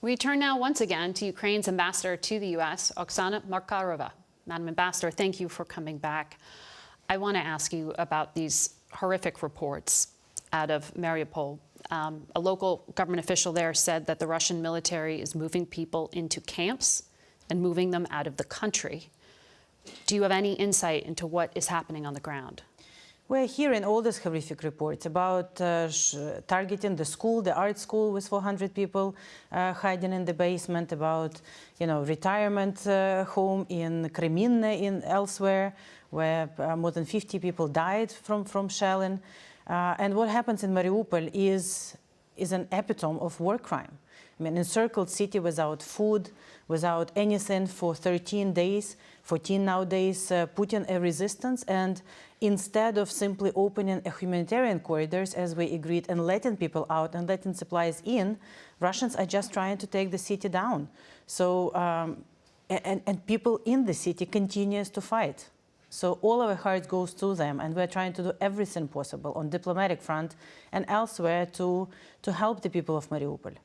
We turn now once again to Ukraine's ambassador to the U.S., Oksana Markarova. Madam Ambassador, thank you for coming back. I want to ask you about these horrific reports out of Mariupol. A local government official there said that the Russian military is moving people into camps and moving them out of the country. Do you have any insight into what is happening on the ground? We're hearing all these horrific reports about targeting the school, the art school with 400 people hiding in the basement, about, retirement home in Kreminne, elsewhere, where more than 50 people died from shelling. And what happens in Mariupol is an epitome of war crime. I mean, encircled city without food, without anything for 13 days, 14 nowadays, putting a resistance. And instead of simply opening a humanitarian corridors, as we agreed, and letting people out and letting supplies in, Russians are just trying to take the city down. So, and people in the city continues to fight. So all our heart goes to them, and we're trying to do everything possible on diplomatic front and elsewhere to help the people of Mariupol.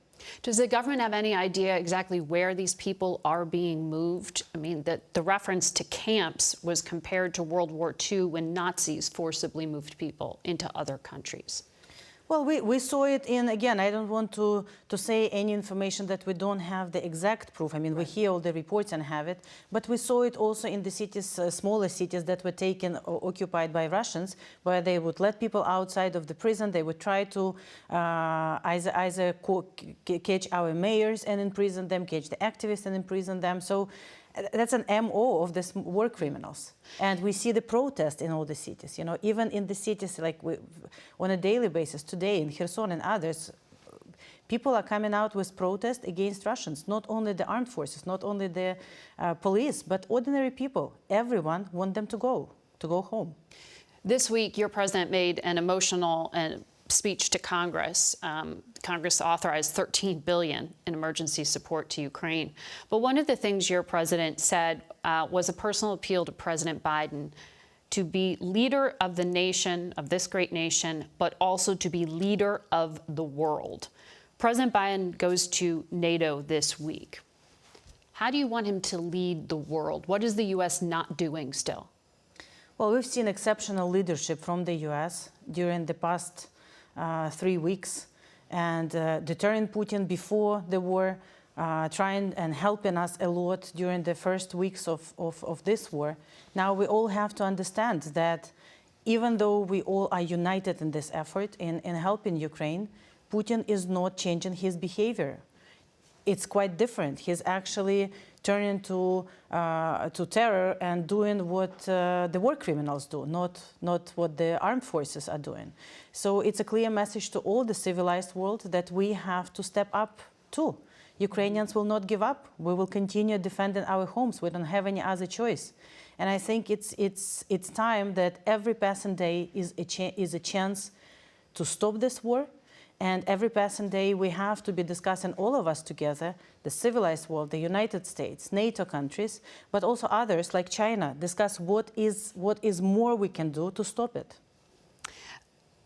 Does the government have any idea exactly where these people are being moved? I mean, the reference to camps was compared to World War II when Nazis forcibly moved people into other countries. Well, we saw it in, again, I don't want to say any information that we don't have the exact proof. I mean, we hear all the reports and have it, but we saw it also in the cities, smaller cities that were taken or occupied by Russians, where they would let people outside of the prison. They would try to either catch our mayors and imprison them, catch the activists and imprison them. So that's an MO of these war criminals. And we see the protest in all the cities, even in the cities like on a daily basis today in Kherson and others, people are coming out with protest against Russians, not only the armed forces, not only the police, but ordinary people. Everyone wants them to go home. This week, your president made an emotional speech to Congress. Congress authorized $13 billion in emergency support to Ukraine. But one of the things your president said was a personal appeal to President Biden to be leader of the nation, of this great nation, but also to be leader of the world. President Biden goes to NATO this week. How do you want him to lead the world? What is the U.S. not doing still? Well, we've seen exceptional leadership from the U.S. during the past 3 weeks, and deterring Putin before the war, trying and helping us a lot during the first weeks of this war. Now we all have to understand that even though we all are united in this effort in helping Ukraine, Putin is not changing his behavior. It's quite different. He's actually turning to terror and doing what the war criminals do, not what the armed forces are doing. So it's a clear message to all the civilized world that we have to step up too. Ukrainians will not give up. We will continue defending our homes. We don't have any other choice. And I think it's time that every passing day is a chance to stop this war. And every passing day, we have to be discussing, all of us together, the civilized world, the United States, NATO countries, but also others like China, discuss what is more we can do to stop it.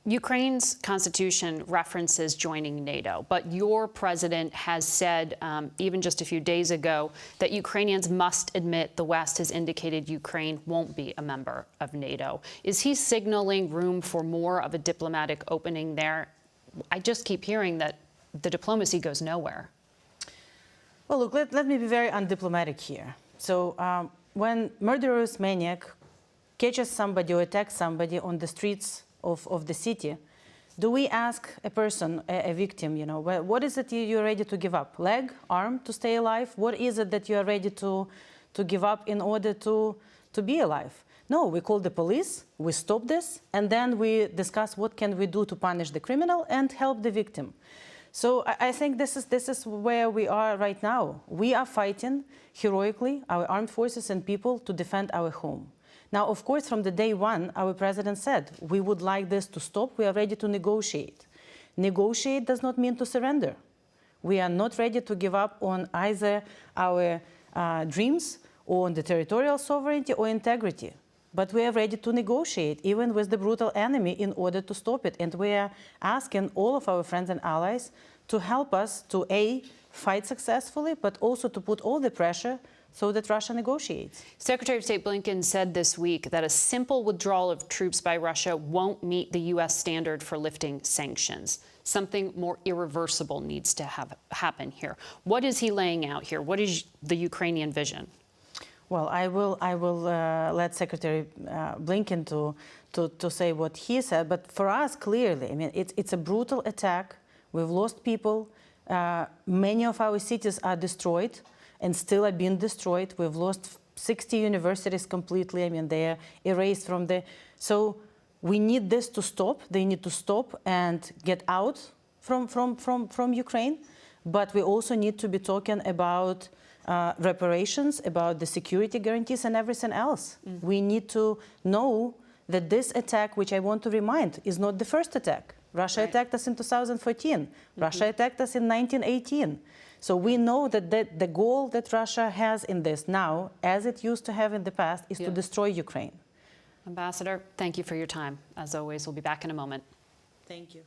Ukraine's constitution references joining NATO, but your president has said, even just a few days ago, that Ukrainians must admit the West has indicated Ukraine won't be a member of NATO. Is he signaling room for more of a diplomatic opening there? I just keep hearing that the diplomacy goes nowhere. Well, look, let me be very undiplomatic here. So when murderous maniac catches somebody or attacks somebody on the streets of the city, do we ask a person, a victim, what is it you're ready to give up? Leg, arm to stay alive? What is it that you're ready to give up in order to be alive? No, we call the police, we stop this, and then we discuss what can we do to punish the criminal and help the victim. So I think this is where we are right now. We are fighting heroically, our armed forces and people, to defend our home. Now, of course, from the day one, our president said, we would like this to stop, we are ready to negotiate. Negotiate does not mean to surrender. We are not ready to give up on either our dreams or on the territorial sovereignty or integrity. But we are ready to negotiate, even with the brutal enemy, in order to stop it. And we are asking all of our friends and allies to help us to, A, fight successfully, but also to put all the pressure so that Russia negotiates. Secretary of State Blinken said this week that a simple withdrawal of troops by Russia won't meet the U.S. standard for lifting sanctions. Something more irreversible needs to happen here. What is he laying out here? What is the Ukrainian vision? Well, I will let Secretary Blinken to say what he said. But for us, clearly, I mean, it's a brutal attack. We've lost people. Many of our cities are destroyed and still are being destroyed. We've lost 60 universities completely. I mean, they are erased from the... So we need this to stop. They need to stop and get out from Ukraine. But we also need to be talking about reparations, about the security guarantees and everything else. We need to know that this attack, which I want to remind, is not the first attack. Russia attacked us in 2014. Russia attacked us in 1918. So we know that the goal that Russia has in this now, as it used to have in the past, is to destroy Ukraine. Ambassador, thank you for your time. As always, we'll be back in a moment. Thank you.